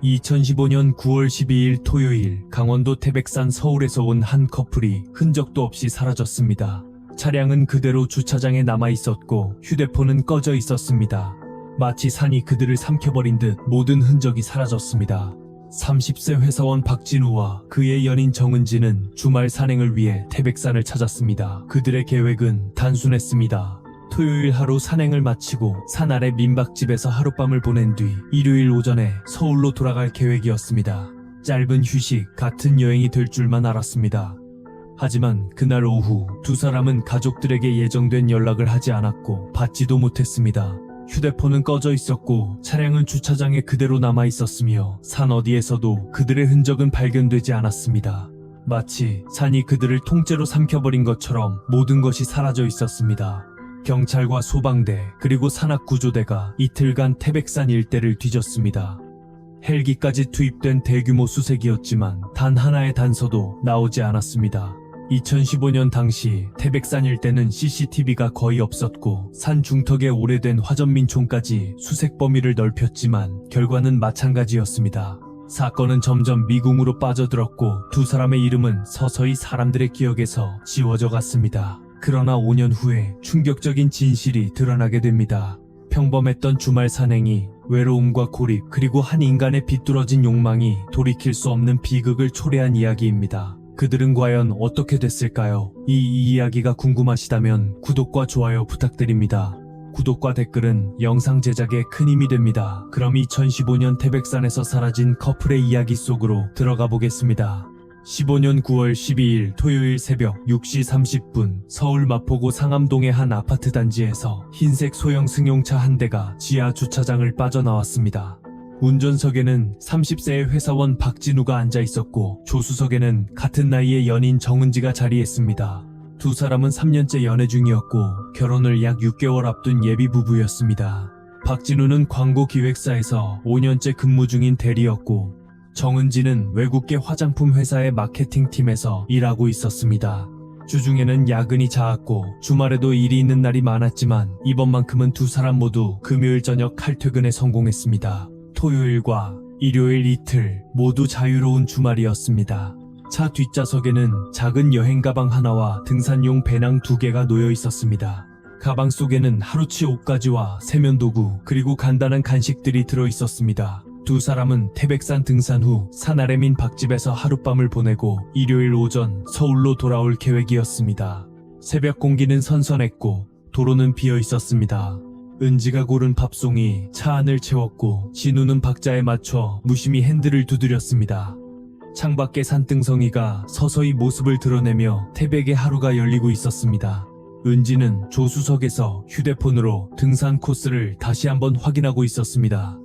2015년 9월 12일 토요일 강원도 태백산 서울에서 온 한 커플이 흔적도 없이 사라졌습니다. 차량은 그대로 주차장에 남아 있었고 휴대폰은 꺼져 있었습니다. 마치 산이 그들을 삼켜버린 듯 모든 흔적이 사라졌습니다. 30세 회사원 박진우와 그의 연인 정은지는 주말 산행을 위해 태백산을 찾았습니다. 그들의 계획은 단순했습니다. 토요일 하루 산행을 마치고 산 아래 민박집에서 하룻밤을 보낸 뒤 일요일 오전에 서울로 돌아갈 계획이었습니다. 짧은 휴식 같은 여행이 될 줄만 알았습니다. 하지만 그날 오후 두 사람은 가족들에게 예정된 연락을 하지 않았고 받지도 못했습니다. 휴대폰은 꺼져 있었고 차량은 주차장에 그대로 남아 있었으며 산 어디에서도 그들의 흔적은 발견되지 않았습니다. 마치 산이 그들을 통째로 삼켜버린 것처럼 모든 것이 사라져 있었습니다. 경찰과 소방대 그리고 산악구조대가 이틀간 태백산 일대를 뒤졌습니다. 헬기까지 투입된 대규모 수색이었지만 단 하나의 단서도 나오지 않았습니다. 2015년 당시 태백산 일대는 CCTV가 거의 없었고 산 중턱에 오래된 화전민총까지 수색 범위를 넓혔지만 결과는 마찬가지였습니다. 사건은 점점 미궁으로 빠져들었고 두 사람의 이름은 서서히 사람들의 기억에서 지워져 갔습니다. 그러나 5년 후에 충격적인 진실이 드러나게 됩니다. 평범했던 주말 산행이 외로움과 고립 그리고 한 인간의 비뚤어진 욕망이 돌이킬 수 없는 비극을 초래한 이야기입니다. 그들은 과연 어떻게 됐을까요? 이 이야기가 궁금하시다면 구독과 좋아요 부탁드립니다. 구독과 댓글은 영상 제작에 큰 힘이 됩니다. 그럼 2015년 태백산에서 사라진 커플의 이야기 속으로 들어가 보겠습니다. 15년 9월 12일 토요일 새벽 6시 30분 서울 마포구 상암동의 한 아파트 단지에서 흰색 소형 승용차 한 대가 지하 주차장을 빠져나왔습니다. 운전석에는 30세의 회사원 박진우가 앉아 있었고 조수석에는 같은 나이의 연인 정은지가 자리했습니다. 두 사람은 3년째 연애 중이었고 결혼을 약 6개월 앞둔 예비 부부였습니다. 박진우는 광고기획사에서 5년째 근무 중인 대리였고 정은지는 외국계 화장품 회사의 마케팅팀에서 일하고 있었습니다. 주중에는 야근이 잦았고 주말에도 일이 있는 날이 많았지만 이번만큼은 두 사람 모두 금요일 저녁 칼퇴근에 성공했습니다. 토요일과 일요일 이틀 모두 자유로운 주말이었습니다. 차 뒷좌석에는 작은 여행 가방 하나와 등산용 배낭 2개가 놓여 있었습니다. 가방 속에는 하루치 옷가지와 세면도구 그리고 간단한 간식들이 들어 있었습니다. 두 사람은 태백산 등산 후 산 아래 민박집에서 하룻밤을 보내고 일요일 오전 서울로 돌아올 계획이었습니다. 새벽 공기는 선선했고 도로는 비어 있었습니다. 은지가 고른 밥송이 차 안을 채웠고 진우는 박자에 맞춰 무심히 핸들을 두드렸습니다. 창밖에 산등성이가 서서히 모습을 드러내며 태백의 하루가 열리고 있었습니다. 은지는 조수석에서 휴대폰으로 등산 코스를 다시 한번 확인하고 있었습니다.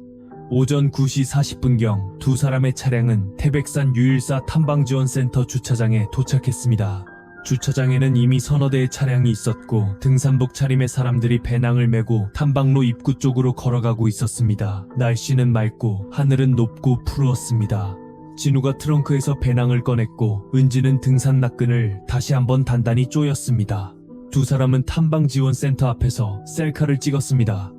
오전 9시 40분경 두 사람의 차량은 태백산 유일사 탐방지원센터 주차장에 도착했습니다. 주차장에는 이미 서너 대의 차량이 있었고 등산복 차림의 사람들이 배낭을 메고 탐방로 입구 쪽으로 걸어가고 있었습니다. 날씨는 맑고 하늘은 높고 푸르었습니다. 진우가 트렁크에서 배낭을 꺼냈고 은지는 등산 낙끈을 다시 한번 단단히 조였습니다. 두 사람은 탐방지원센터 앞에서 셀카를 찍었습니다.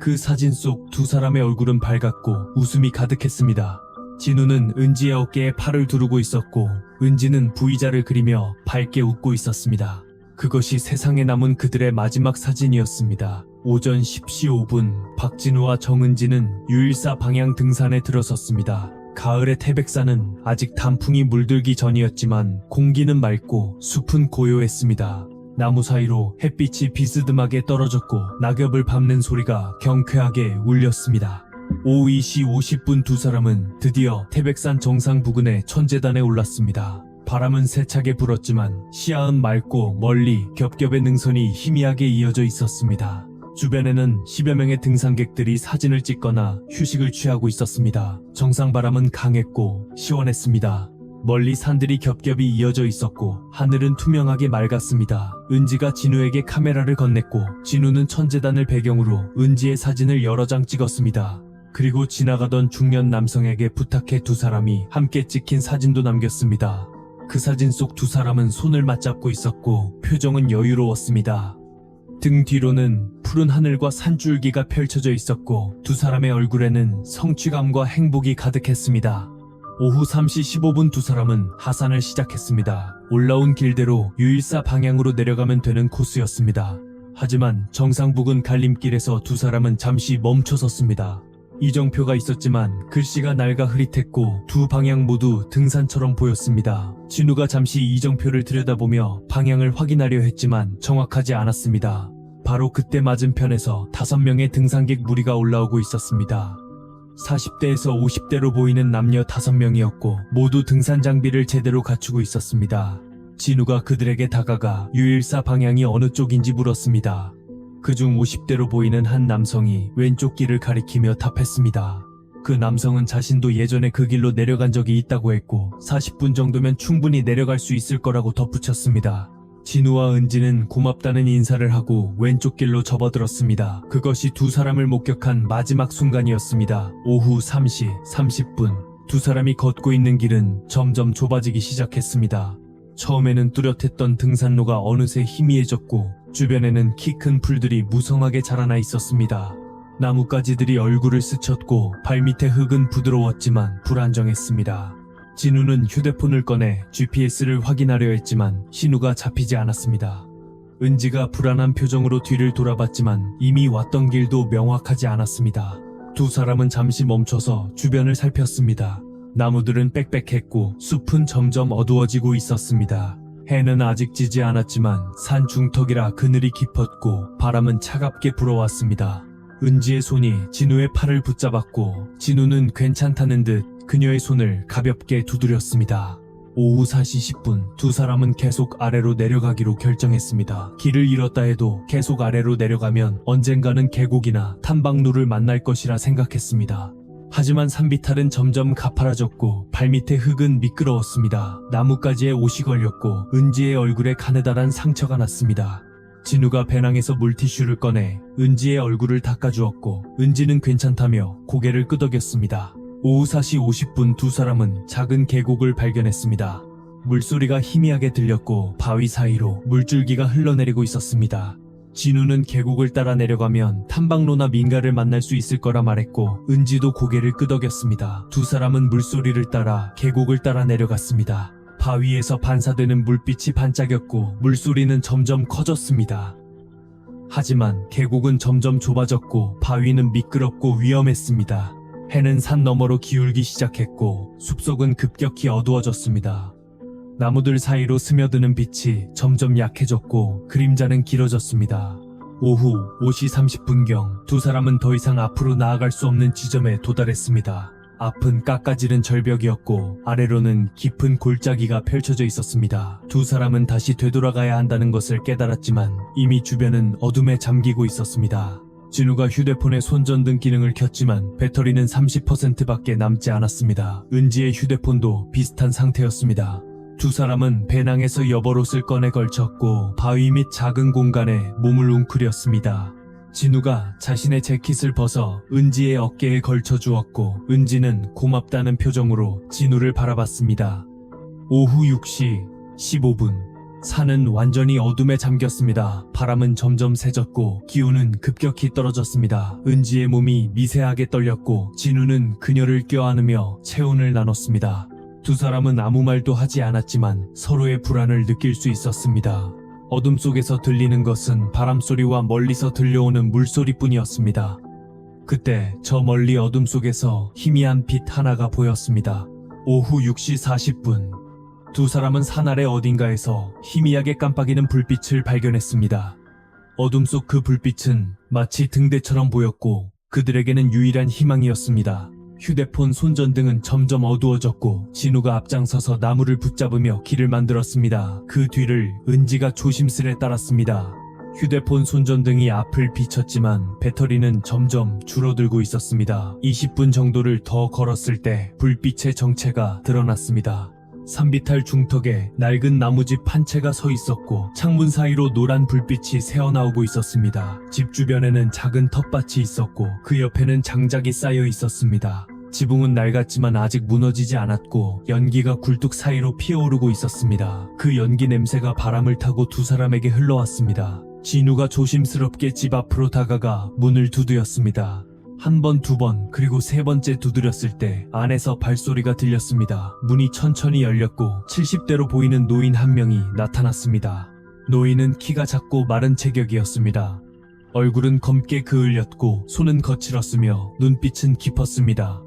그 사진 속 두 사람의 얼굴은 밝았고 웃음이 가득했습니다. 진우는 은지의 어깨에 팔을 두르고 있었고 은지는 V자를 그리며 밝게 웃고 있었습니다. 그것이 세상에 남은 그들의 마지막 사진이었습니다. 오전 10시 5분 박진우와 정은지는 유일사 방향 등산에 들어섰습니다. 가을의 태백산은 아직 단풍이 물들기 전이었지만 공기는 맑고 숲은 고요했습니다. 나무 사이로 햇빛이 비스듬하게 떨어졌고 낙엽을 밟는 소리가 경쾌하게 울렸습니다. 오후 2시 50분 두 사람은 드디어 태백산 정상 부근의 천재단에 올랐습니다. 바람은 세차게 불었지만 시야은 맑고 멀리 겹겹의 능선이 희미하게 이어져 있었습니다. 주변에는 10여 명의 등산객들이 사진을 찍거나 휴식을 취하고 있었습니다. 정상 바람은 강했고 시원했습니다. 멀리 산들이 겹겹이 이어져 있었고 하늘은 투명하게 맑았습니다. 은지가 진우에게 카메라를 건넸고 진우는 천재단을 배경으로 은지의 사진을 여러 장 찍었습니다. 그리고 지나가던 중년 남성에게 부탁해 두 사람이 함께 찍힌 사진도 남겼습니다. 그 사진 속 두 사람은 손을 맞잡고 있었고 표정은 여유로웠습니다. 등 뒤로는 푸른 하늘과 산줄기가 펼쳐져 있었고 두 사람의 얼굴에는 성취감과 행복이 가득했습니다. 오후 3시 15분 두 사람은 하산을 시작했습니다. 올라온 길대로 유일사 방향으로 내려가면 되는 코스였습니다. 하지만 정상 부근 갈림길에서 두 사람은 잠시 멈춰섰습니다. 이정표가 있었지만 글씨가 낡아 흐릿했고 두 방향 모두 등산처럼 보였습니다. 진우가 잠시 이정표를 들여다보며 방향을 확인하려 했지만 정확하지 않았습니다. 바로 그때 맞은편에서 5명의 등산객 무리가 올라오고 있었습니다. 40대에서 50대로 보이는 남녀 5명이었고 모두 등산 장비를 제대로 갖추고 있었습니다. 진우가 그들에게 다가가 유일사 방향이 어느 쪽인지 물었습니다. 그중 50대로 보이는 한 남성이 왼쪽 길을 가리키며 답했습니다. 그 남성은 자신도 예전에 그 길로 내려간 적이 있다고 했고 40분 정도면 충분히 내려갈 수 있을 거라고 덧붙였습니다. 진우와 은지는 고맙다는 인사를 하고 왼쪽 길로 접어들었습니다. 그것이 두 사람을 목격한 마지막 순간이었습니다. 오후 3시 30분 두 사람이 걷고 있는 길은 점점 좁아지기 시작했습니다. 처음에는 뚜렷했던 등산로가 어느새 희미해졌고 주변에는 키 큰 풀들이 무성하게 자라나 있었습니다. 나뭇가지들이 얼굴을 스쳤고 발밑의 흙은 부드러웠지만 불안정했습니다. 진우는 휴대폰을 꺼내 GPS를 확인하려 했지만 신호가 잡히지 않았습니다. 은지가 불안한 표정으로 뒤를 돌아봤지만 이미 왔던 길도 명확하지 않았습니다. 두 사람은 잠시 멈춰서 주변을 살폈습니다. 나무들은 빽빽했고 숲은 점점 어두워지고 있었습니다. 해는 아직 지지 않았지만 산 중턱이라 그늘이 깊었고 바람은 차갑게 불어왔습니다. 은지의 손이 진우의 팔을 붙잡았고 진우는 괜찮다는 듯 그녀의 손을 가볍게 두드렸습니다. 오후 4시 10분 두 사람은 계속 아래로 내려가기로 결정했습니다. 길을 잃었다 해도 계속 아래로 내려가면 언젠가는 계곡이나 탐방로를 만날 것이라 생각했습니다. 하지만 산비탈은 점점 가파라졌고 발밑의 흙은 미끄러웠습니다. 나뭇가지에 옷이 걸렸고 은지의 얼굴에 가느다란 상처가 났습니다. 진우가 배낭에서 물티슈를 꺼내 은지의 얼굴을 닦아주었고 은지는 괜찮다며 고개를 끄덕였습니다. 오후 4시 50분 두 사람은 작은 계곡을 발견했습니다. 물소리가 희미하게 들렸고 바위 사이로 물줄기가 흘러내리고 있었습니다. 진우는 계곡을 따라 내려가면 탐방로나 민가를 만날 수 있을 거라 말했고 은지도 고개를 끄덕였습니다. 두 사람은 물소리를 따라 계곡을 따라 내려갔습니다. 바위에서 반사되는 물빛이 반짝였고 물소리는 점점 커졌습니다. 하지만 계곡은 점점 좁아졌고 바위는 미끄럽고 위험했습니다. 해는 산 너머로 기울기 시작했고 숲속은 급격히 어두워졌습니다. 나무들 사이로 스며드는 빛이 점점 약해졌고 그림자는 길어졌습니다. 오후 5시 30분경 두 사람은 더 이상 앞으로 나아갈 수 없는 지점에 도달했습니다. 앞은 깎아지른 절벽이었고 아래로는 깊은 골짜기가 펼쳐져 있었습니다. 두 사람은 다시 되돌아가야 한다는 것을 깨달았지만 이미 주변은 어둠에 잠기고 있었습니다. 진우가 휴대폰의 손전등 기능을 켰지만 배터리는 30%밖에 남지 않았습니다. 은지의 휴대폰도 비슷한 상태였습니다. 두 사람은 배낭에서 여벌옷을 꺼내 걸쳤고 바위 및 작은 공간에 몸을 웅크렸습니다. 진우가 자신의 재킷을 벗어 은지의 어깨에 걸쳐 주었고 은지는 고맙다는 표정으로 진우를 바라봤습니다. 오후 6시 15분 산은 완전히 어둠에 잠겼습니다. 바람은 점점 세졌고 기온은 급격히 떨어졌습니다. 은지의 몸이 미세하게 떨렸고 진우는 그녀를 껴안으며 체온을 나눴습니다. 두 사람은 아무 말도 하지 않았지만 서로의 불안을 느낄 수 있었습니다. 어둠 속에서 들리는 것은 바람소리와 멀리서 들려오는 물소리뿐이었습니다. 그때 저 멀리 어둠 속에서 희미한 빛 하나가 보였습니다. 오후 6시 40분 두 사람은 산 아래 어딘가에서 희미하게 깜빡이는 불빛을 발견했습니다. 어둠 속 그 불빛은 마치 등대처럼 보였고 그들에게는 유일한 희망이었습니다. 휴대폰 손전등은 점점 어두워졌고 진우가 앞장서서 나무를 붙잡으며 길을 만들었습니다. 그 뒤를 은지가 조심스레 따랐습니다. 휴대폰 손전등이 앞을 비췄지만 배터리는 점점 줄어들고 있었습니다. 20분 정도를 더 걸었을 때 불빛의 정체가 드러났습니다. 산비탈 중턱에 낡은 나무집 한 채가 서 있었고 창문 사이로 노란 불빛이 새어나오고 있었습니다. 집 주변에는 작은 텃밭이 있었고 그 옆에는 장작이 쌓여 있었습니다. 지붕은 낡았지만 아직 무너지지 않았고 연기가 굴뚝 사이로 피어오르고 있었습니다. 그 연기 냄새가 바람을 타고 두 사람에게 흘러왔습니다. 진우가 조심스럽게 집 앞으로 다가가 문을 두드렸습니다. 한 번, 두 번, 그리고 세 번째 두드렸을 때 안에서 발소리가 들렸습니다. 문이 천천히 열렸고 70대로 보이는 노인 한 명이 나타났습니다. 노인은 키가 작고 마른 체격이었습니다. 얼굴은 검게 그을렸고 손은 거칠었으며 눈빛은 깊었습니다.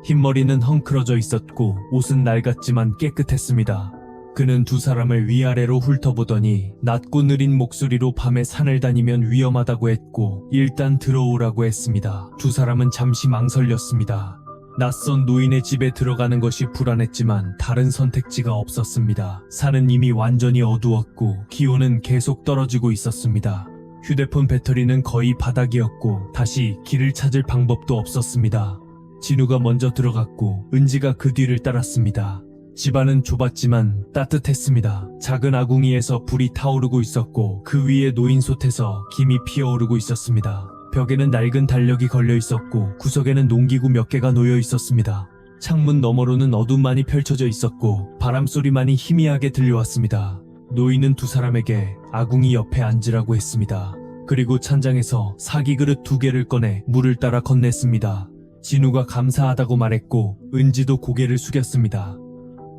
흰머리는 헝클어져 있었고 옷은 낡았지만 깨끗했습니다. 그는 두 사람을 위아래로 훑어보더니 낮고 느린 목소리로 밤에 산을 다니면 위험하다고 했고 일단 들어오라고 했습니다. 두 사람은 잠시 망설였습니다. 낯선 노인의 집에 들어가는 것이 불안했지만 다른 선택지가 없었습니다. 산은 이미 완전히 어두웠고 기온은 계속 떨어지고 있었습니다. 휴대폰 배터리는 거의 바닥이었고 다시 길을 찾을 방법도 없었습니다. 진우가 먼저 들어갔고 은지가 그 뒤를 따랐습니다. 집안은 좁았지만 따뜻했습니다. 작은 아궁이에서 불이 타오르고 있었고 그 위에 노인 솥에서 김이 피어오르고 있었습니다. 벽에는 낡은 달력이 걸려 있었고 구석에는 농기구 몇 개가 놓여 있었습니다. 창문 너머로는 어둠만이 펼쳐져 있었고 바람소리만이 희미하게 들려왔습니다. 노인은 두 사람에게 아궁이 옆에 앉으라고 했습니다. 그리고 찬장에서 사기 그릇 2개를 꺼내 물을 따라 건넸습니다. 진우가 감사하다고 말했고 은지도 고개를 숙였습니다.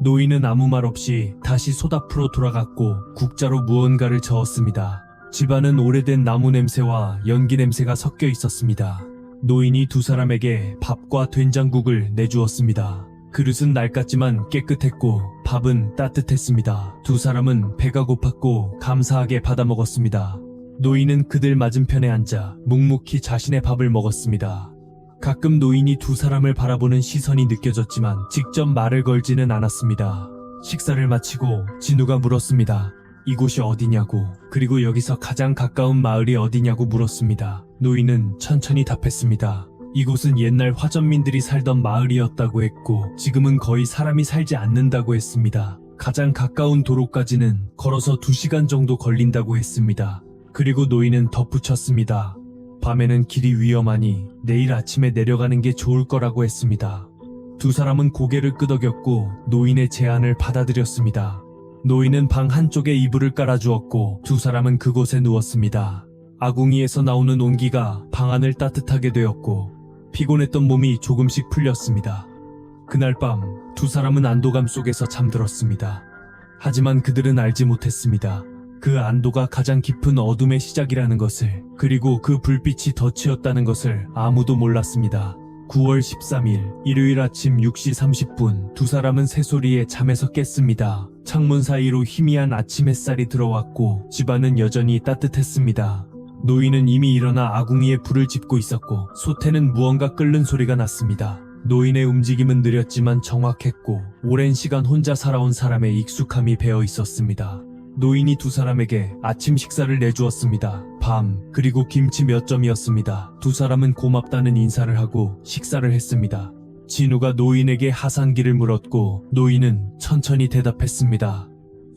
노인은 아무 말 없이 다시 솥 앞으로 돌아갔고 국자로 무언가를 저었습니다. 집안은 오래된 나무 냄새와 연기 냄새가 섞여 있었습니다. 노인이 두 사람에게 밥과 된장국을 내주었습니다. 그릇은 낡았지만 깨끗했고 밥은 따뜻했습니다. 두 사람은 배가 고팠고 감사하게 받아 먹었습니다. 노인은 그들 맞은편에 앉아 묵묵히 자신의 밥을 먹었습니다. 가끔 노인이 두 사람을 바라보는 시선이 느껴졌지만 직접 말을 걸지는 않았습니다. 식사를 마치고 진우가 물었습니다. 이곳이 어디냐고, 그리고 여기서 가장 가까운 마을이 어디냐고 물었습니다. 노인은 천천히 답했습니다. 이곳은 옛날 화전민들이 살던 마을이었다고 했고 지금은 거의 사람이 살지 않는다고 했습니다. 가장 가까운 도로까지는 걸어서 2시간 정도 걸린다고 했습니다. 그리고 노인은 덧붙였습니다. 밤에는 길이 위험하니 내일 아침에 내려가는 게 좋을 거라고 했습니다. 두 사람은 고개를 끄덕였고 노인의 제안을 받아들였습니다. 노인은 방 한쪽에 이불을 깔아주었고 두 사람은 그곳에 누웠습니다. 아궁이에서 나오는 온기가 방 안을 따뜻하게 되었고 피곤했던 몸이 조금씩 풀렸습니다. 그날 밤 두 사람은 안도감 속에서 잠들었습니다. 하지만 그들은 알지 못했습니다. 그 안도가 가장 깊은 어둠의 시작이라는 것을, 그리고 그 불빛이 덫이었다는 것을 아무도 몰랐습니다. 9월 13일 일요일 아침 6시 30분 두 사람은 새소리에 잠에서 깼습니다. 창문 사이로 희미한 아침 햇살이 들어왔고 집안은 여전히 따뜻했습니다. 노인은 이미 일어나 아궁이에 불을 지피고 있었고 솥에는 무언가 끓는 소리가 났습니다. 노인의 움직임은 느렸지만 정확했고 오랜 시간 혼자 살아온 사람의 익숙함이 배어 있었습니다. 노인이 두 사람에게 아침 식사를 내주었습니다. 밤, 그리고 김치 몇 점이었습니다. 두 사람은 고맙다는 인사를 하고 식사를 했습니다. 진우가 노인에게 하산길을 물었고 노인은 천천히 대답했습니다.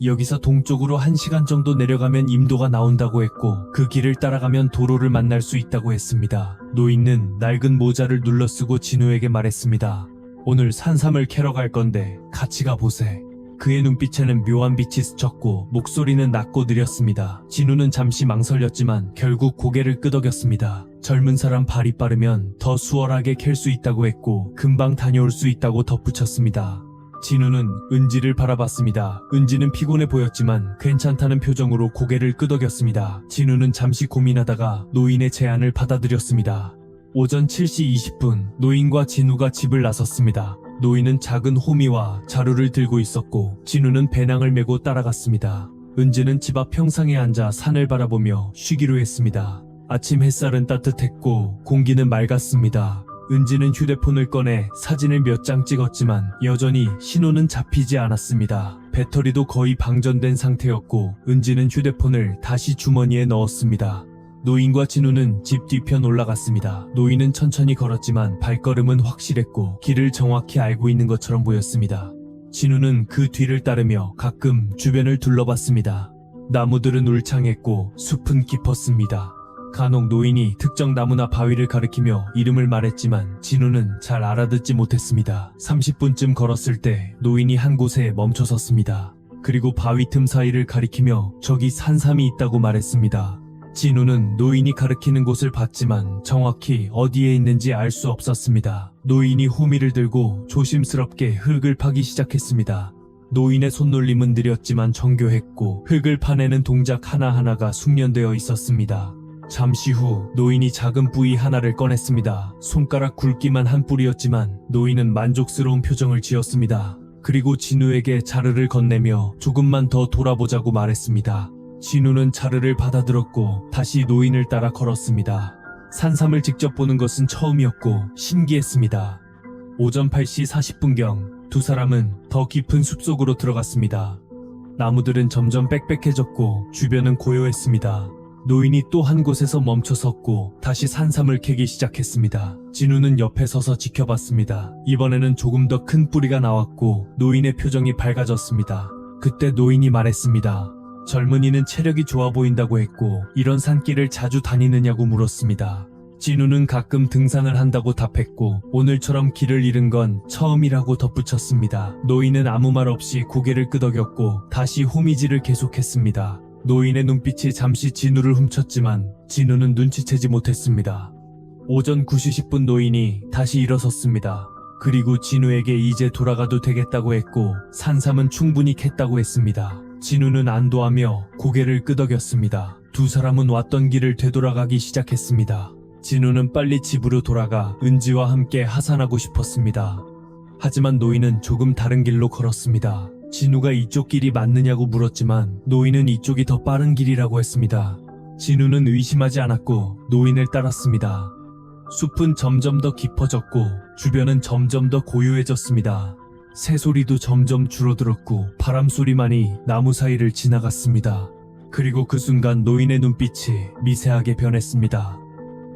여기서 동쪽으로 1시간 정도 내려가면 임도가 나온다고 했고 그 길을 따라가면 도로를 만날 수 있다고 했습니다. 노인은 낡은 모자를 눌러쓰고 진우에게 말했습니다. 오늘 산삼을 캐러 갈 건데 같이 가보세. 그의 눈빛에는 묘한 빛이 스쳤고 목소리는 낮고 느렸습니다. 진우는 잠시 망설였지만 결국 고개를 끄덕였습니다. 젊은 사람 발이 빠르면 더 수월하게 캘 수 있다고 했고 금방 다녀올 수 있다고 덧붙였습니다. 진우는 은지를 바라봤습니다. 은지는 피곤해 보였지만 괜찮다는 표정으로 고개를 끄덕였습니다. 진우는 잠시 고민하다가 노인의 제안을 받아들였습니다. 오전 7시 20분 노인과 진우가 집을 나섰습니다. 노인은 작은 호미와 자루를 들고 있었고 진우는 배낭을 메고 따라갔습니다. 은지는 집 앞 평상에 앉아 산을 바라보며 쉬기로 했습니다. 아침 햇살은 따뜻했고 공기는 맑았습니다. 은지는 휴대폰을 꺼내 사진을 몇 장 찍었지만 여전히 신호는 잡히지 않았습니다. 배터리도 거의 방전된 상태였고 은지는 휴대폰을 다시 주머니에 넣었습니다. 노인과 진우는 집 뒤편 올라갔습니다. 노인은 천천히 걸었지만 발걸음은 확실했고 길을 정확히 알고 있는 것처럼 보였습니다. 진우는 그 뒤를 따르며 가끔 주변을 둘러봤습니다. 나무들은 울창했고 숲은 깊었습니다. 간혹 노인이 특정 나무나 바위를 가리키며 이름을 말했지만 진우는 잘 알아듣지 못했습니다. 30분쯤 걸었을 때 노인이 한 곳에 멈춰 섰습니다. 그리고 바위 틈 사이를 가리키며 저기 산삼이 있다고 말했습니다. 진우는 노인이 가리키는 곳을 봤지만 정확히 어디에 있는지 알 수 없었습니다. 노인이 호미를 들고 조심스럽게 흙을 파기 시작했습니다. 노인의 손놀림은 느렸지만 정교했고 흙을 파내는 동작 하나하나가 숙련되어 있었습니다. 잠시 후 노인이 작은 뿌이 하나를 꺼냈습니다. 손가락 굵기만 한 뿌리였지만 노인은 만족스러운 표정을 지었습니다. 그리고 진우에게 자르를 건네며 조금만 더 돌아보자고 말했습니다. 진우는 자르를 받아들었고 다시 노인을 따라 걸었습니다. 산삼을 직접 보는 것은 처음이었고 신기했습니다. 오전 8시 40분경 두 사람은 더 깊은 숲속으로 들어갔습니다. 나무들은 점점 빽빽해졌고 주변은 고요했습니다. 노인이 또 한 곳에서 멈춰 섰고 다시 산삼을 캐기 시작했습니다. 진우는 옆에 서서 지켜봤습니다. 이번에는 조금 더 큰 뿌리가 나왔고 노인의 표정이 밝아졌습니다. 그때 노인이 말했습니다. 젊은이는 체력이 좋아 보인다고 했고 이런 산길을 자주 다니느냐고 물었습니다. 진우는 가끔 등산을 한다고 답했고 오늘처럼 길을 잃은 건 처음이라고 덧붙였습니다. 노인은 아무 말 없이 고개를 끄덕였고 다시 호미질을 계속했습니다. 노인의 눈빛이 잠시 진우를 훔쳤지만 진우는 눈치채지 못했습니다. 오전 9시 10분 노인이 다시 일어섰습니다. 그리고 진우에게 이제 돌아가도 되겠다고 했고 산삼은 충분히 캤다고 했습니다. 진우는 안도하며 고개를 끄덕였습니다. 두 사람은 왔던 길을 되돌아가기 시작했습니다. 진우는 빨리 집으로 돌아가 은지와 함께 하산하고 싶었습니다. 하지만 노인은 조금 다른 길로 걸었습니다. 진우가 이쪽 길이 맞느냐고 물었지만 노인은 이쪽이 더 빠른 길이라고 했습니다. 진우는 의심하지 않았고 노인을 따랐습니다. 숲은 점점 더 깊어졌고 주변은 점점 더 고요해졌습니다. 새소리도 점점 줄어들었고 바람소리만이 나무 사이를 지나갔습니다. 그리고 그 순간 노인의 눈빛이 미세하게 변했습니다.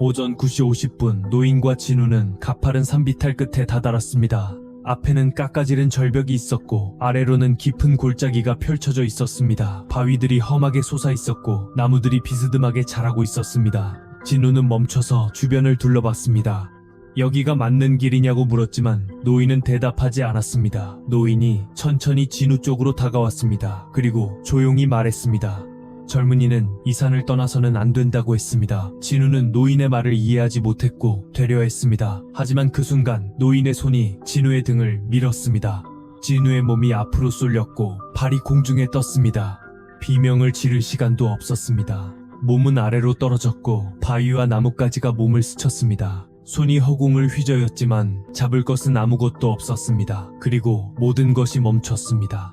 오전 9시 50분 노인과 진우는 가파른 산비탈 끝에 다다랐습니다. 앞에는 깎아지른 절벽이 있었고 아래로는 깊은 골짜기가 펼쳐져 있었습니다. 바위들이 험하게 솟아 있었고 나무들이 비스듬하게 자라고 있었습니다. 진우는 멈춰서 주변을 둘러봤습니다. 여기가 맞는 길이냐고 물었지만 노인은 대답하지 않았습니다. 노인이 천천히 진우 쪽으로 다가왔습니다. 그리고 조용히 말했습니다. 젊은이는 이 산을 떠나서는 안 된다고 했습니다. 진우는 노인의 말을 이해하지 못했고 되려했습니다. 하지만 그 순간 노인의 손이 진우의 등을 밀었습니다. 진우의 몸이 앞으로 쏠렸고 발이 공중에 떴습니다. 비명을 지를 시간도 없었습니다. 몸은 아래로 떨어졌고 바위와 나뭇가지가 몸을 스쳤습니다. 손이 허공을 휘저었지만 잡을 것은 아무것도 없었습니다. 그리고 모든 것이 멈췄습니다.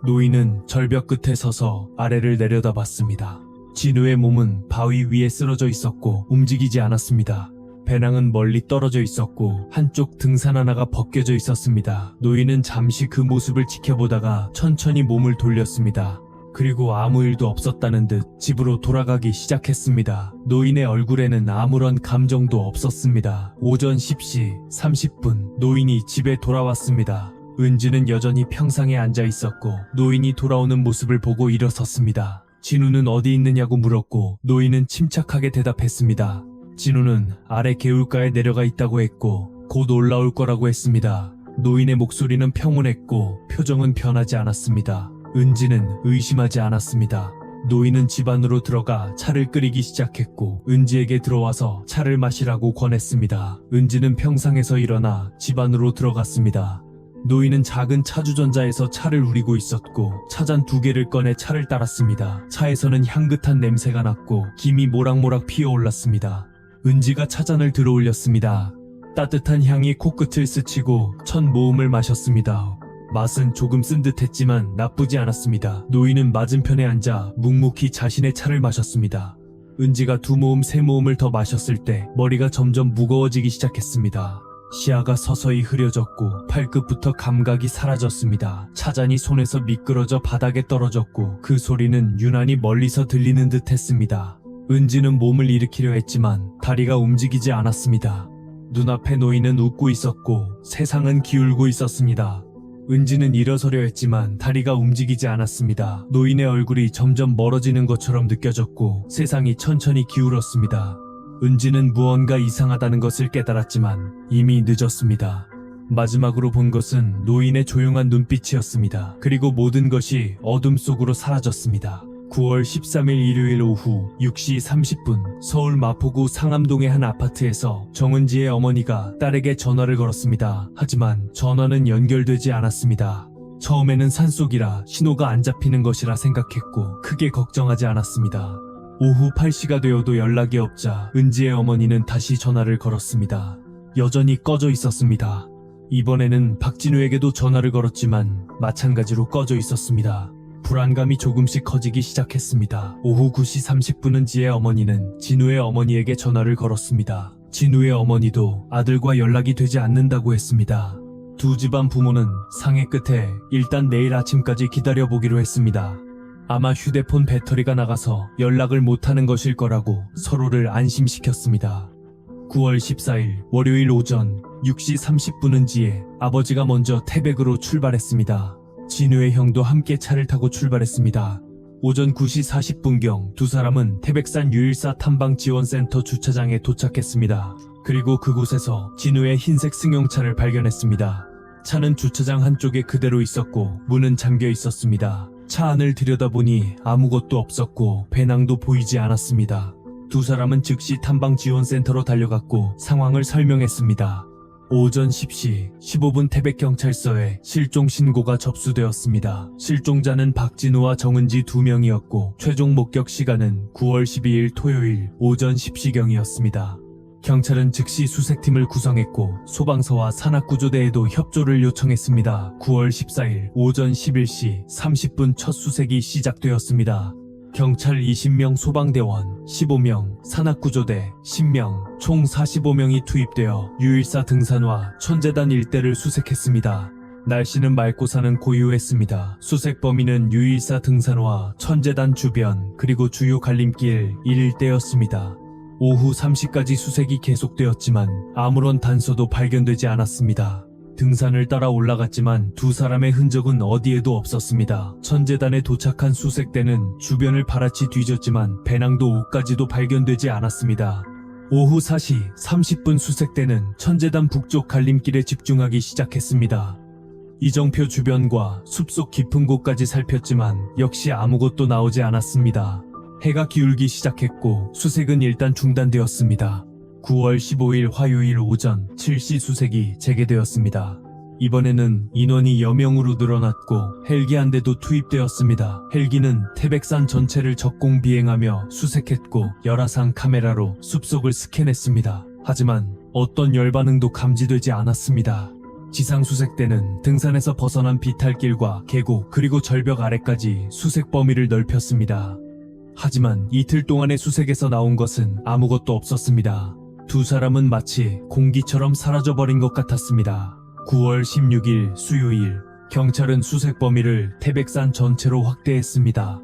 노인은 절벽 끝에 서서 아래를 내려다봤습니다. 진우의 몸은 바위 위에 쓰러져 있었고 움직이지 않았습니다. 배낭은 멀리 떨어져 있었고 한쪽 등산 하나가 벗겨져 있었습니다. 노인은 잠시 그 모습을 지켜보다가 천천히 몸을 돌렸습니다. 그리고 아무 일도 없었다는 듯 집으로 돌아가기 시작했습니다. 노인의 얼굴에는 아무런 감정도 없었습니다. 오전 10시 30분 노인이 집에 돌아왔습니다. 은지는 여전히 평상에 앉아 있었고 노인이 돌아오는 모습을 보고 일어섰습니다. 진우는 어디 있느냐고 물었고 노인은 침착하게 대답했습니다. 진우는 아래 개울가에 내려가 있다고 했고 곧 올라올 거라고 했습니다. 노인의 목소리는 평온했고 표정은 변하지 않았습니다. 은지는 의심하지 않았습니다. 노인은 집 안으로 들어가 차를 끓이기 시작했고 은지에게 들어와서 차를 마시라고 권했습니다. 은지는 평상에서 일어나 집 안으로 들어갔습니다. 노인은 작은 차주전자에서 차를 우리고 있었고 차잔 2개를 꺼내 차를 따랐습니다. 차에서는 향긋한 냄새가 났고 김이 모락모락 피어올랐습니다. 은지가 차잔을 들어 올렸습니다. 따뜻한 향이 코끝을 스치고 첫 모음을 마셨습니다. 맛은 조금 쓴 듯했지만 나쁘지 않았습니다. 노인은 맞은편에 앉아 묵묵히 자신의 차를 마셨습니다. 은지가 2모음 3모음을 더 마셨을 때 머리가 점점 무거워지기 시작했습니다. 시야가 서서히 흐려졌고 발끝부터 감각이 사라졌습니다. 차잔이 손에서 미끄러져 바닥에 떨어졌고 그 소리는 유난히 멀리서 들리는 듯 했습니다. 은지는 몸을 일으키려 했지만 다리가 움직이지 않았습니다. 눈앞에 노인은 웃고 있었고 세상은 기울고 있었습니다. 은지는 일어서려 했지만 다리가 움직이지 않았습니다. 노인의 얼굴이 점점 멀어지는 것처럼 느껴졌고 세상이 천천히 기울었습니다. 은지는 무언가 이상하다는 것을 깨달았지만 이미 늦었습니다. 마지막으로 본 것은 노인의 조용한 눈빛이었습니다. 그리고 모든 것이 어둠 속으로 사라졌습니다. 9월 13일 일요일 오후 6시 30분 서울 마포구 상암동의 한 아파트에서 정은지의 어머니가 딸에게 전화를 걸었습니다. 하지만 전화는 연결되지 않았습니다. 처음에는 산속이라 신호가 안 잡히는 것이라 생각했고 크게 걱정하지 않았습니다. 오후 8시가 되어도 연락이 없자 은지의 어머니는 다시 전화를 걸었습니다. 여전히 꺼져 있었습니다. 이번에는 박진우에게도 전화를 걸었지만 마찬가지로 꺼져 있었습니다. 불안감이 조금씩 커지기 시작했습니다. 오후 9시 30분 은지의 어머니는 진우의 어머니에게 전화를 걸었습니다. 진우의 어머니도 아들과 연락이 되지 않는다고 했습니다. 두 집안 부모는 상의 끝에 일단 내일 아침까지 기다려보기로 했습니다. 아마 휴대폰 배터리가 나가서 연락을 못하는 것일 거라고 서로를 안심시켰습니다. 9월 14일 월요일 오전 6시 30분 은지의 아버지가 먼저 태백으로 출발했습니다. 진우의 형도 함께 차를 타고 출발했습니다. 오전 9시 40분경 두 사람은 태백산 유일사 탐방지원센터 주차장에 도착했습니다. 그리고 그곳에서 진우의 흰색 승용차를 발견했습니다. 차는 주차장 한쪽에 그대로 있었고 문은 잠겨 있었습니다. 차 안을 들여다보니 아무것도 없었고 배낭도 보이지 않았습니다. 두 사람은 즉시 탐방지원센터로 달려갔고 상황을 설명했습니다. 오전 10시 15분 태백경찰서에 실종 신고가 접수되었습니다. 실종자는 박진우와 정은지 2명이었고 최종 목격 시간은 9월 12일 토요일 오전 10시경이었습니다. 경찰은 즉시 수색팀을 구성했고 소방서와 산악구조대에도 협조를 요청했습니다. 9월 14일 오전 11시 30분 첫 수색이 시작되었습니다. 경찰 20명, 소방대원 15명, 산악구조대 10명, 총 45명이 투입되어 유일사 등산화 천재단 일대를 수색했습니다. 날씨는 맑고 산은 고요했습니다. 수색 범위는 유일사 등산화 천재단 주변 그리고 주요 갈림길 일대였습니다. 오후 3시까지 수색이 계속되었지만 아무런 단서도 발견되지 않았습니다. 등산을 따라 올라갔지만 두 사람의 흔적은 어디에도 없었습니다. 천재단에 도착한 수색대는 주변을 바라치 뒤졌지만 배낭도 옷까지도 발견되지 않았습니다. 오후 4시 30분 수색대는 천재단 북쪽 갈림길에 집중하기 시작했습니다. 이정표 주변과 숲속 깊은 곳까지 살폈지만 역시 아무것도 나오지 않았습니다. 해가 기울기 시작했고 수색은 일단 중단되었습니다. 9월 15일 화요일 오전 7시 수색이 재개되었습니다. 이번에는 인원이 여명으로 늘어났고 헬기 한 대도 투입되었습니다. 헬기는 태백산 전체를 적공 비행하며 수색했고 열화상 카메라로 숲속을 스캔했습니다. 하지만 어떤 열반응도 감지되지 않았습니다. 지상수색대는 등산에서 벗어난 비탈길과 계곡 그리고 절벽 아래까지 수색 범위를 넓혔습니다. 하지만 이틀 동안의 수색에서 나온 것은 아무것도 없었습니다. 두 사람은 마치 공기처럼 사라져버린 것 같았습니다. 9월 16일 수요일 경찰은 수색 범위를 태백산 전체로 확대했습니다.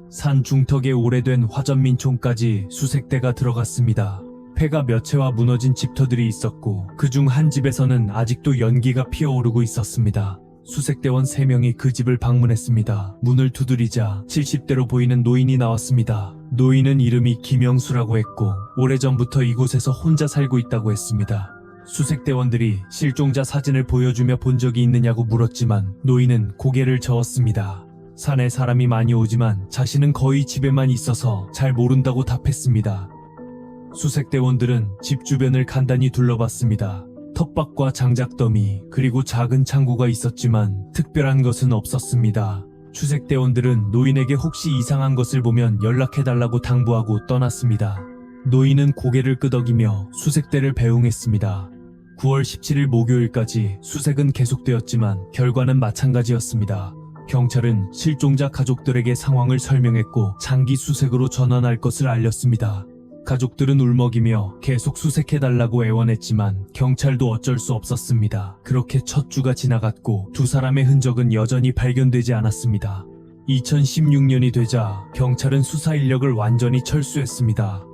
산 중턱에 오래된 화전민총까지 수색대가 들어갔습니다. 폐가 몇 채와 무너진 집터들이 있었고 그중 한 집에서는 아직도 연기가 피어오르고 있었습니다. 수색대원 3명이 그 집을 방문했습니다. 문을 두드리자 70대로 보이는 노인이 나왔습니다. 노인은 이름이 김영수라고 했고 오래전부터 이곳에서 혼자 살고 있다고 했습니다. 수색대원들이 실종자 사진을 보여주며 본 적이 있느냐고 물었지만 노인은 고개를 저었습니다. 산에 사람이 많이 오지만 자신은 거의 집에만 있어서 잘 모른다고 답했습니다. 수색대원들은 집 주변을 간단히 둘러봤습니다. 텃밭과 장작더미 그리고 작은 창고가 있었지만 특별한 것은 없었습니다. 수색대원들은 노인에게 혹시 이상한 것을 보면 연락해달라고 당부하고 떠났습니다. 노인은 고개를 끄덕이며 수색대를 배웅했습니다. 9월 17일 목요일까지 수색은 계속되었지만 결과는 마찬가지였습니다. 경찰은 실종자 가족들에게 상황을 설명했고 장기 수색으로 전환할 것을 알렸습니다. 가족들은 울먹이며 계속 수색해달라고 애원했지만 경찰도 어쩔 수 없었습니다. 그렇게 첫 주가 지나갔고 두 사람의 흔적은 여전히 발견되지 않았습니다. 2016년이 되자 경찰은 수사 인력을 완전히 철수했습니다.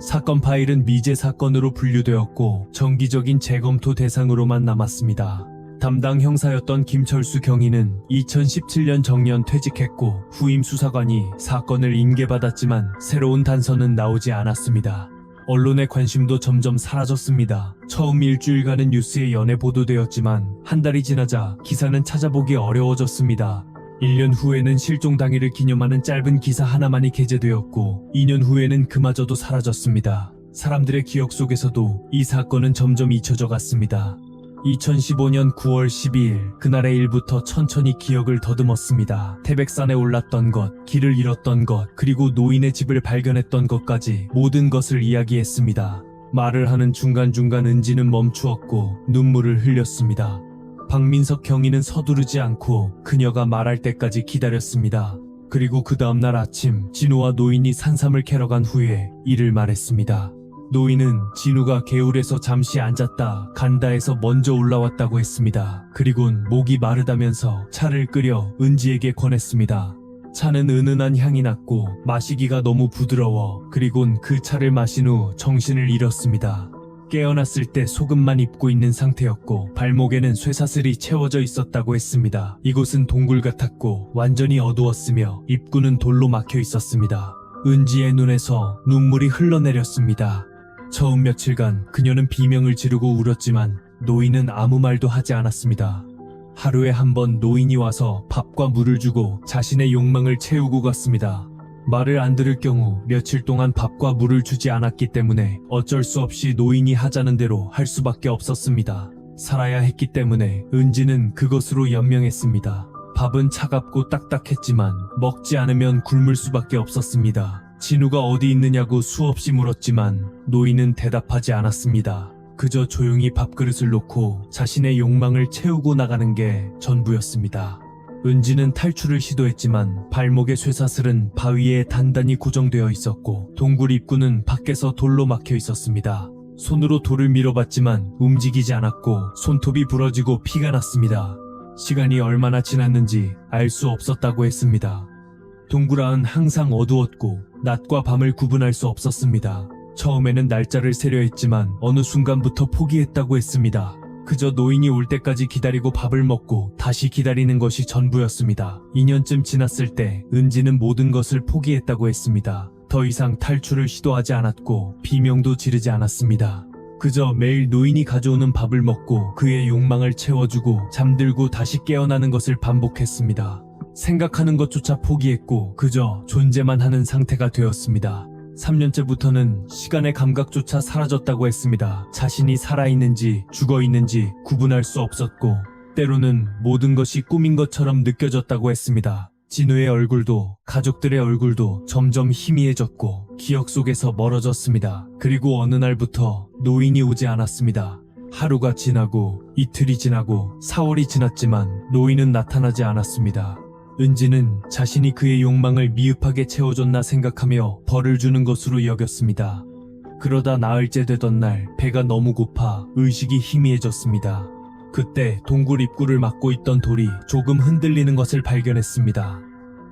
사건 파일은 미제 사건으로 분류되었고 정기적인 재검토 대상으로만 남았습니다. 담당 형사였던 김철수 경위는 2017년 정년 퇴직했고 후임 수사관이 사건을 인계받았지만 새로운 단서는 나오지 않았습니다. 언론의 관심도 점점 사라졌습니다. 처음 일주일간은 뉴스에 연애 보도되었지만 한 달이 지나자 기사는 찾아보기 어려워졌습니다. 1년 후에는 실종 당일을 기념하는 짧은 기사 하나만이 게재되었고 2년 후에는 그마저도 사라졌습니다. 사람들의 기억 속에서도 이 사건은 점점 잊혀져 갔습니다. 2015년 9월 12일 그날의 일부터 천천히 기억을 더듬었습니다. 태백산에 올랐던 것, 길을 잃었던 것, 그리고 노인의 집을 발견했던 것까지 모든 것을 이야기했습니다. 말을 하는 중간중간 은지는 멈추었고 눈물을 흘렸습니다. 박민석 경위는 서두르지 않고 그녀가 말할 때까지 기다렸습니다. 그리고 그 다음날 아침 진우와 노인이 산삼을 캐러 간 후에 이를 말했습니다. 노인은 진우가 개울에서 잠시 앉았다 간다 해서 먼저 올라왔다고 했습니다. 그리곤 목이 마르다면서 차를 끓여 은지에게 권했습니다. 차는 은은한 향이 났고 마시기가 너무 부드러워 그리곤 그 차를 마신 후 정신을 잃었습니다. 깨어났을 때 속옷만 입고 있는 상태였고 발목에는 쇠사슬이 채워져 있었다고 했습니다. 이곳은 동굴 같았고 완전히 어두웠으며 입구는 돌로 막혀 있었습니다. 은지의 눈에서 눈물이 흘러내렸습니다. 처음 며칠간 그녀는 비명을 지르고 울었지만 노인은 아무 말도 하지 않았습니다. 하루에 한 번 노인이 와서 밥과 물을 주고 자신의 욕망을 채우고 갔습니다. 말을 안 들을 경우 며칠 동안 밥과 물을 주지 않았기 때문에 어쩔 수 없이 노인이 하자는 대로 할 수밖에 없었습니다. 살아야 했기 때문에 은지는 그것으로 연명했습니다. 밥은 차갑고 딱딱했지만 먹지 않으면 굶을 수밖에 없었습니다. 진우가 어디 있느냐고 수없이 물었지만 노인은 대답하지 않았습니다. 그저 조용히 밥그릇을 놓고 자신의 욕망을 채우고 나가는 게 전부였습니다. 은지는 탈출을 시도했지만 발목의 쇠사슬은 바위에 단단히 고정되어 있었고 동굴 입구는 밖에서 돌로 막혀 있었습니다. 손으로 돌을 밀어봤지만 움직이지 않았고 손톱이 부러지고 피가 났습니다. 시간이 얼마나 지났는지 알 수 없었다고 했습니다. 동굴 안은 항상 어두웠고 낮과 밤을 구분할 수 없었습니다. 처음에는 날짜를 세려 했지만 어느 순간부터 포기했다고 했습니다. 그저 노인이 올 때까지 기다리고 밥을 먹고 다시 기다리는 것이 전부였습니다. 2년쯤 지났을 때 은지는 모든 것을 포기했다고 했습니다. 더 이상 탈출을 시도하지 않았고 비명도 지르지 않았습니다. 그저 매일 노인이 가져오는 밥을 먹고 그의 욕망을 채워주고 잠들고 다시 깨어나는 것을 반복했습니다. 생각하는 것조차 포기했고 그저 존재만 하는 상태가 되었습니다. 3년째부터는 시간의 감각조차 사라졌다고 했습니다. 자신이 살아있는지 죽어있는지 구분할 수 없었고 때로는 모든 것이 꿈인 것처럼 느껴졌다고 했습니다. 진우의 얼굴도 가족들의 얼굴도 점점 희미해졌고 기억 속에서 멀어졌습니다. 그리고 어느 날부터 노인이 오지 않았습니다. 하루가 지나고 이틀이 지나고 4월이 지났지만 노인은 나타나지 않았습니다. 은지는 자신이 그의 욕망을 미흡하게 채워줬나 생각하며 벌을 주는 것으로 여겼습니다. 그러다 나흘째 되던 날 배가 너무 고파 의식이 희미해졌습니다. 그때 동굴 입구를 막고 있던 돌이 조금 흔들리는 것을 발견했습니다.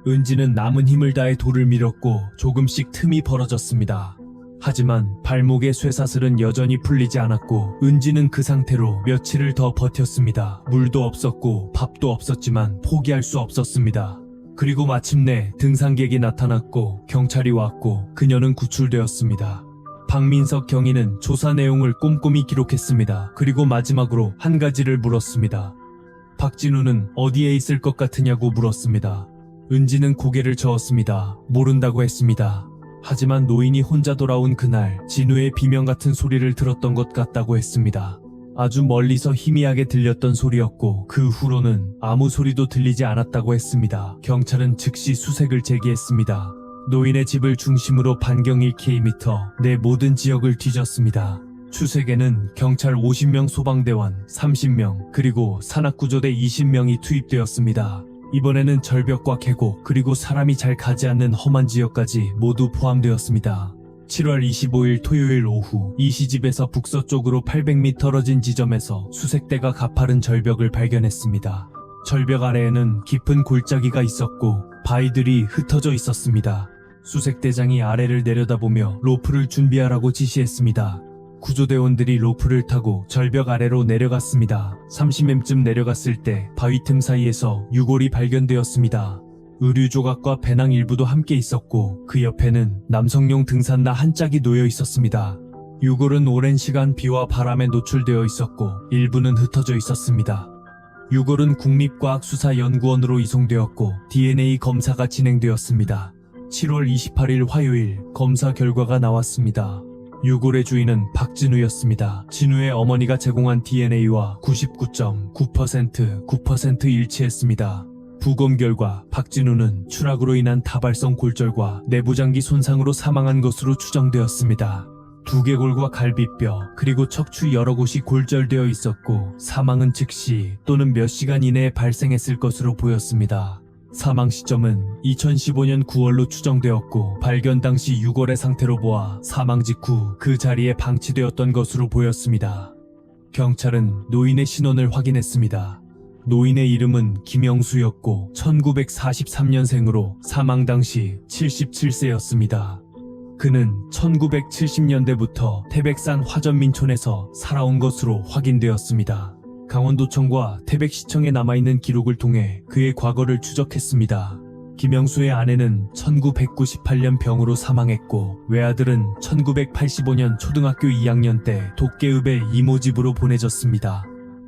은지는 남은 힘을 다해 돌을 밀었고 조금씩 틈이 벌어졌습니다. 하지만 발목의 쇠사슬은 여전히 풀리지 않았고 은지는 그 상태로 며칠을 더 버텼습니다. 물도 없었고 밥도 없었지만 포기할 수 없었습니다. 그리고 마침내 등산객이 나타났고 경찰이 왔고 그녀는 구출되었습니다. 박민석 경위는 조사 내용을 꼼꼼히 기록했습니다. 그리고 마지막으로 한 가지를 물었습니다. 박진우는 어디에 있을 것 같으냐고 물었습니다. 은지는 고개를 저었습니다. 모른다고 했습니다. 하지만 노인이 혼자 돌아온 그날 진우의 비명 같은 소리를 들었던 것 같다고 했습니다. 아주 멀리서 희미하게 들렸던 소리였고 그 후로는 아무 소리도 들리지 않았다고 했습니다. 경찰은 즉시 수색을 재개했습니다. 노인의 집을 중심으로 반경 1km 내 모든 지역을 뒤졌습니다. 추색에는 경찰 50명, 소방대원 30명, 그리고 산악구조대 20명이 투입되었습니다. 이번에는 절벽과 계곡 그리고 사람이 잘 가지 않는 험한 지역까지 모두 포함되었습니다. 7월 25일 토요일 오후 이 시집에서 북서쪽으로 800m 떨어진 지점에서 수색대가 가파른 절벽을 발견했습니다. 절벽 아래에는 깊은 골짜기가 있었고 바위들이 흩어져 있었습니다. 수색대장이 아래를 내려다보며 로프를 준비하라고 지시했습니다. 구조대원들이 로프를 타고 절벽 아래로 내려갔습니다. 30m쯤 내려갔을 때 바위 틈 사이에서 유골이 발견되었습니다. 의류 조각과 배낭 일부도 함께 있었고 그 옆에는 남성용 등산화 한 짝이 놓여 있었습니다. 유골은 오랜 시간 비와 바람에 노출되어 있었고 일부는 흩어져 있었습니다. 유골은 국립과학수사연구원으로 이송되었고 DNA 검사가 진행되었습니다. 7월 28일 화요일 검사 결과가 나왔습니다. 유골의 주인은 박진우였습니다. 진우의 어머니가 제공한 DNA와 99.9% 일치했습니다. 부검 결과 박진우는 추락으로 인한 다발성 골절과 내부장기 손상으로 사망한 것으로 추정되었습니다. 두개골과 갈비뼈 그리고 척추 여러 곳이 골절되어 있었고 사망은 즉시 또는 몇 시간 이내에 발생했을 것으로 보였습니다. 사망 시점은 2015년 9월로 추정되었고 발견 당시 유골의 상태로 보아 사망 직후 그 자리에 방치되었던 것으로 보였습니다. 경찰은 노인의 신원을 확인했습니다. 노인의 이름은 김영수였고 1943년생으로 사망 당시 77세였습니다. 그는 1970년대부터 태백산 화전민촌에서 살아온 것으로 확인되었습니다. 강원도청과 태백시청에 남아있는 기록을 통해 그의 과거를 추적했습니다. 김영수의 아내는 1998년 병으로 사망했고 외아들은 1985년 초등학교 2학년 때 도깨읍의 이모집으로 보내졌습니다.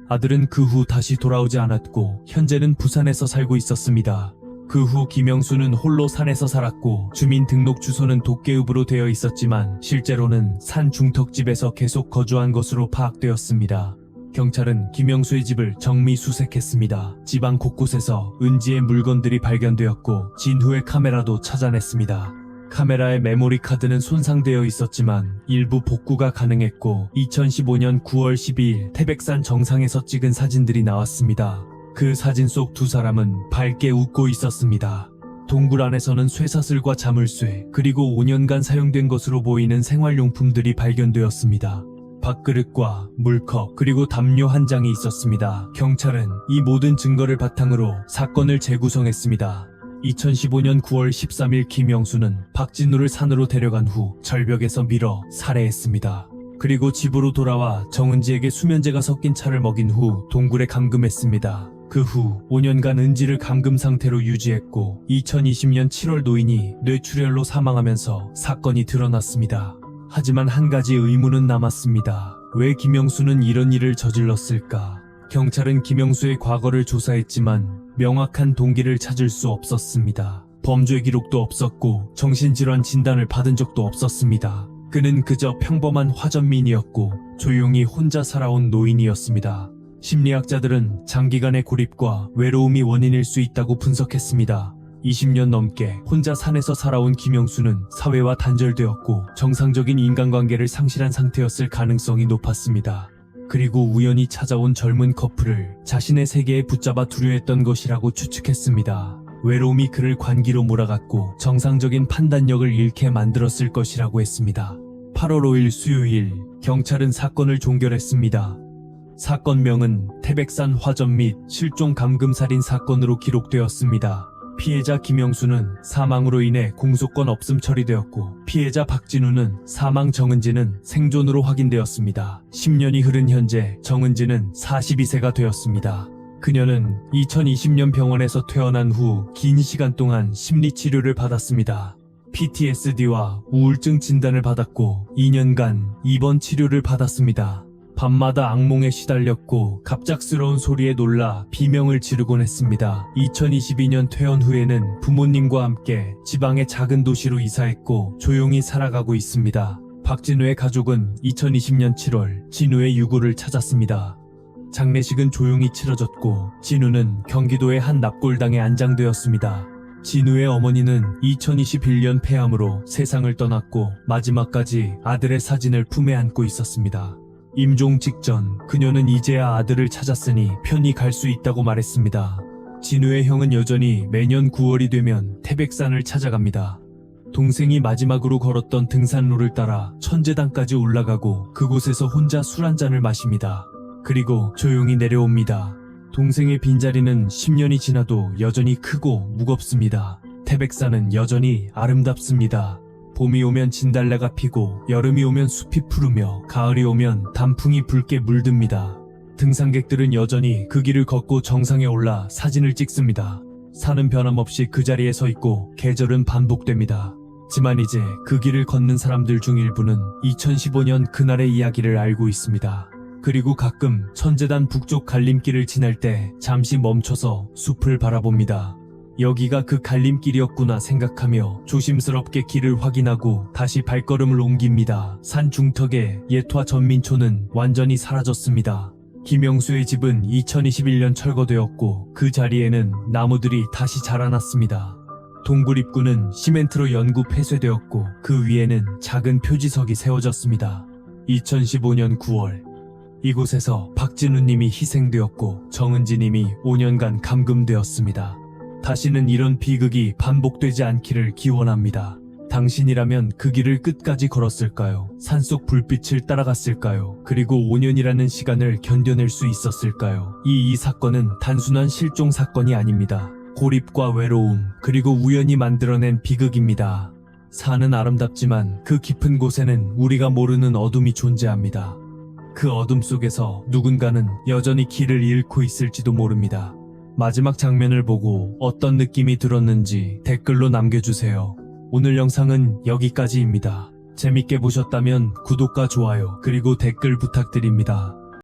아들은 그 후 다시 돌아오지 않았고 현재는 부산에서 살고 있었습니다. 그 후 김영수는 홀로 산에서 살았고 주민등록 주소는 도깨읍으로 되어 있었지만 실제로는 산 중턱집에서 계속 거주한 것으로 파악되었습니다. 경찰은 김영수의 집을 정미 수색했습니다. 집안 곳곳에서 은지의 물건들이 발견되었고 진후의 카메라도 찾아냈습니다. 카메라의 메모리 카드는 손상되어 있었지만 일부 복구가 가능했고 2015년 9월 12일 태백산 정상에서 찍은 사진들이 나왔습니다. 그 사진 속 두 사람은 밝게 웃고 있었습니다. 동굴 안에서는 쇠사슬과 자물쇠 그리고 5년간 사용된 것으로 보이는 생활용품들이 발견되었습니다. 밥그릇과 물컵 그리고 담요 한 장이 있었습니다. 경찰은 이 모든 증거를 바탕으로 사건을 재구성했습니다. 2015년 9월 13일 김영수는 박진우를 산으로 데려간 후 절벽에서 밀어 살해했습니다. 그리고 집으로 돌아와 정은지에게 수면제가 섞인 차를 먹인 후 동굴에 감금했습니다. 그 후 5년간 은지를 감금 상태로 유지했고 2020년 7월 노인이 뇌출혈로 사망하면서 사건이 드러났습니다. 하지만 한 가지 의문은 남았습니다. 왜 김영수는 이런 일을 저질렀을까? 경찰은 김영수의 과거를 조사했지만 명확한 동기를 찾을 수 없었습니다. 범죄 기록도 없었고 정신질환 진단을 받은 적도 없었습니다. 그는 그저 평범한 화전민이었고 조용히 혼자 살아온 노인이었습니다. 심리학자들은 장기간의 고립과 외로움이 원인일 수 있다고 분석했습니다. 20년 넘게 혼자 산에서 살아온 김영수는 사회와 단절되었고 정상적인 인간관계를 상실한 상태였을 가능성이 높았습니다. 그리고 우연히 찾아온 젊은 커플을 자신의 세계에 붙잡아 두려했던 것이라고 추측했습니다. 외로움이 그를 관기로 몰아갔고 정상적인 판단력을 잃게 만들었을 것이라고 했습니다. 8월 5일 수요일 경찰은 사건을 종결했습니다. 사건명은 태백산 화전 및 실종 감금살인 사건으로 기록되었습니다. 피해자 김영수는 사망으로 인해 공소권 없음 처리되었고 피해자 박진우는 사망 정은지는 생존으로 확인되었습니다. 10년이 흐른 현재 정은지는 42세가 되었습니다. 그녀는 2020년 병원에서 퇴원한 후 긴 시간 동안 심리치료를 받았습니다. PTSD와 우울증 진단을 받았고 2년간 입원 치료를 받았습니다. 밤마다 악몽에 시달렸고 갑작스러운 소리에 놀라 비명을 지르곤 했습니다. 2022년 퇴원 후에는 부모님과 함께 지방의 작은 도시로 이사했고 조용히 살아가고 있습니다. 박진우의 가족은 2020년 7월 진우의 유골을 찾았습니다. 장례식은 조용히 치러졌고 진우는 경기도의 한 납골당에 안장되었습니다. 진우의 어머니는 2021년 폐암으로 세상을 떠났고 마지막까지 아들의 사진을 품에 안고 있었습니다. 임종 직전 그녀는 이제야 아들을 찾았으니 편히 갈 수 있다고 말했습니다. 진우의 형은 여전히 매년 9월이 되면 태백산을 찾아갑니다. 동생이 마지막으로 걸었던 등산로를 따라 천재단까지 올라가고 그곳에서 혼자 술 한 잔을 마십니다. 그리고 조용히 내려옵니다. 동생의 빈자리는 10년이 지나도 여전히 크고 무겁습니다. 태백산은 여전히 아름답습니다. 봄이 오면 진달래가 피고 여름이 오면 숲이 푸르며 가을이 오면 단풍이 붉게 물듭니다. 등산객들은 여전히 그 길을 걷고 정상에 올라 사진을 찍습니다. 산은 변함없이 그 자리에 서 있고 계절은 반복됩니다. 하지만 이제 그 길을 걷는 사람들 중 일부는 2015년 그날의 이야기를 알고 있습니다. 그리고 가끔 천재단 북쪽 갈림길을 지날 때 잠시 멈춰서 숲을 바라봅니다. 여기가 그 갈림길이었구나 생각하며 조심스럽게 길을 확인하고 다시 발걸음을 옮깁니다. 산 중턱의 옛화 전민초는 완전히 사라졌습니다. 김영수의 집은 2021년 철거되었고 그 자리에는 나무들이 다시 자라났습니다. 동굴 입구는 시멘트로 연구 폐쇄되었고 그 위에는 작은 표지석이 세워졌습니다. 2015년 9월 이곳에서 박진우님이 희생되었고 정은지님이 5년간 감금되었습니다. 다시는 이런 비극이 반복되지 않기를 기원합니다. 당신이라면 그 길을 끝까지 걸었을까요? 산속 불빛을 따라갔을까요? 그리고 5년이라는 시간을 견뎌낼 수 있었을까요? 이 사건은 단순한 실종 사건이 아닙니다. 고립과 외로움, 그리고 우연히 만들어낸 비극입니다. 산은 아름답지만 그 깊은 곳에는 우리가 모르는 어둠이 존재합니다. 그 어둠 속에서 누군가는 여전히 길을 잃고 있을지도 모릅니다. 마지막 장면을 보고 어떤 느낌이 들었는지 댓글로 남겨주세요. 오늘 영상은 여기까지입니다. 재밌게 보셨다면 구독과 좋아요 그리고 댓글 부탁드립니다.